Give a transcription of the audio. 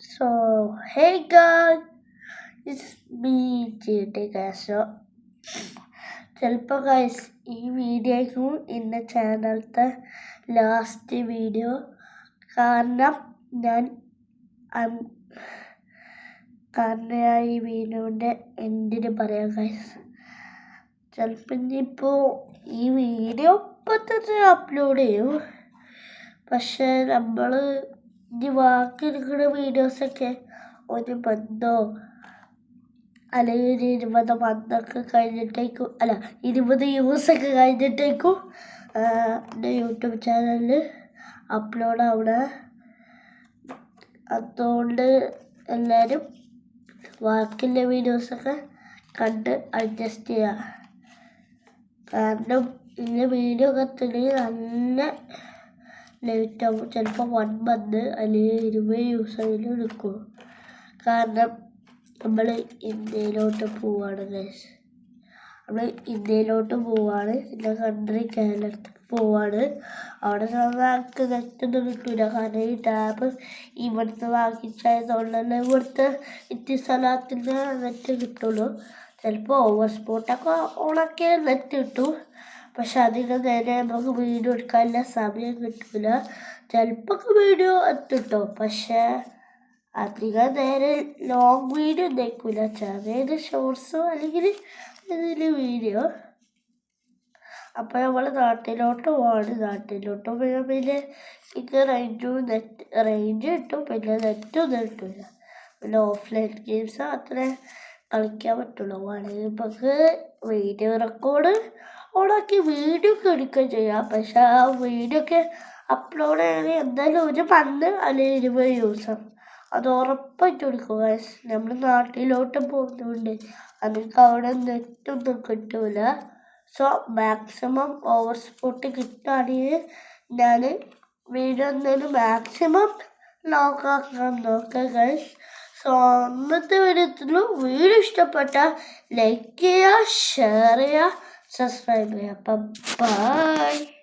So, hey guys, it's me, JT Castro. ചിലപ്പോൾ guys ഈ വീഡിയോയ്ക്കും എൻ്റെ ചാനലത്തെ ലാസ്റ്റ് വീഡിയോ കാരണം ഞാൻ ഈ വീഡിയോൻ്റെ എന്തിന് പറയാം ഗൈസ്. ചിലപ്പോൾ ഇനിയിപ്പോൾ ഈ വീഡിയോ ഇപ്പം തന്നെ അപ്ലോഡ് ചെയ്യും. പക്ഷേ നമ്മൾ ഇനി ബാക്കിയിരിക്കുന്ന വീഡിയോസൊക്കെ ഒരു മന്തോ അല്ലെങ്കിൽ ഒരു 20 മന്തൊക്കെ കഴിഞ്ഞിട്ടേക്കും 20 യൂസൊക്കെ കഴിഞ്ഞിട്ടേക്കും എൻ്റെ യൂട്യൂബ് ചാനലിൽ അപ്ലോഡ് ആവണേ. അതുകൊണ്ട് എല്ലാവരും ബാക്കിയുള്ള വീഡിയോസൊക്കെ കണ്ട് അഡ്ജസ്റ്റ് ചെയ്യുക. കാരണം ഈ വീഡിയോ കത്തില്ലെങ്കിൽ നല്ല ലേറ്റ് ആവും. ചിലപ്പോൾ 1 മന്ത് അല്ലെങ്കിൽ 20 ദിവസമെങ്കിലും എടുക്കും. കാരണം നമ്മൾ ഇന്ത്യയിലോട്ട് പോവാണ് ഗൈസ്. നമ്മൾ ഇന്ത്യയിലോട്ട് പോവാണ്, എൻ്റെ കൺട്രി കേരളത്തിൽ പോവാണ്. അവിടെ നമുക്ക് നെറ്റൊന്നും കിട്ടില്ല. കാരണം ഈ ടാബ് ഇവിടുത്തെ വാങ്ങിച്ചായതുകൊണ്ട് തന്നെ ഇവിടുത്തെ സ്ഥലത്തിൻ്റെ നെറ്റ് കിട്ടുള്ളൂ. ചിലപ്പോൾ ഓവർ സ്പോട്ടൊക്കെ ഓണാക്കിയ നെറ്റ് കിട്ടും. പക്ഷെ അധികം നേരം നമുക്ക് വീഡിയോ എടുക്കാനുള്ള സമയം കിട്ടില്ല. ചിലപ്പോൾ വീഡിയോ എത്തിട്ടോ, പക്ഷേ അധികം നേരം ലോങ് വീഡിയോ നിൽക്കില്ല. ചെറിയൊരു ഷോർട്സോ അല്ലെങ്കിൽ ഏതെങ്കിലും വീഡിയോ. അപ്പോൾ നമ്മൾ നാട്ടിലോട്ട് പോവാണ്. നാട്ടിലോട്ട് പോയാൽ പിന്നെ എനിക്ക് റേഞ്ച് കിട്ടും, പിന്നെ നെറ്റൊന്നും കിട്ടില്ല. പിന്നെ ഓഫ്ലൈൻ ഗെയിംസ് അത്രേ കളിക്കാൻ പറ്റുള്ളൂ. വേണമെങ്കിൽ നമുക്ക് വീഡിയോ റെക്കോർഡ് ഓണാക്കി വീഡിയോ ഒക്കെ എടുക്കുകയും ചെയ്യാം. പക്ഷെ ആ വീഡിയോ ഒക്കെ അപ്ലോഡ് ചെയ്യണമെങ്കിൽ എന്തായാലും 1 മന്ത് അല്ലെങ്കിൽ 20 ദിവസം അത് ഉറപ്പായിട്ട് എടുക്കും. നമ്മൾ നാട്ടിലോട്ട് പോകുന്നതുകൊണ്ട് നമുക്ക് അവിടെ നെറ്റൊന്നും കിട്ടൂല. സോ മാക്സിമം ഓവർ സ്പോട്ട് കിട്ടുകയാണെങ്കിൽ ഞാൻ വീഡിയോ എന്തായാലും മാക്സിമം ലോക്കാക്കാൻ നോക്കാം ഗൈസ്. സോ അന്നത്തെ വീഡിയോ ഇഷ്ടപ്പെട്ടാൽ ലൈക്ക് ചെയ്യുക, ഷെയർ ചെയ്യുക, സബ്സ്ക്രൈബ് ചെയ്യുക. അപ്പം ബൈ.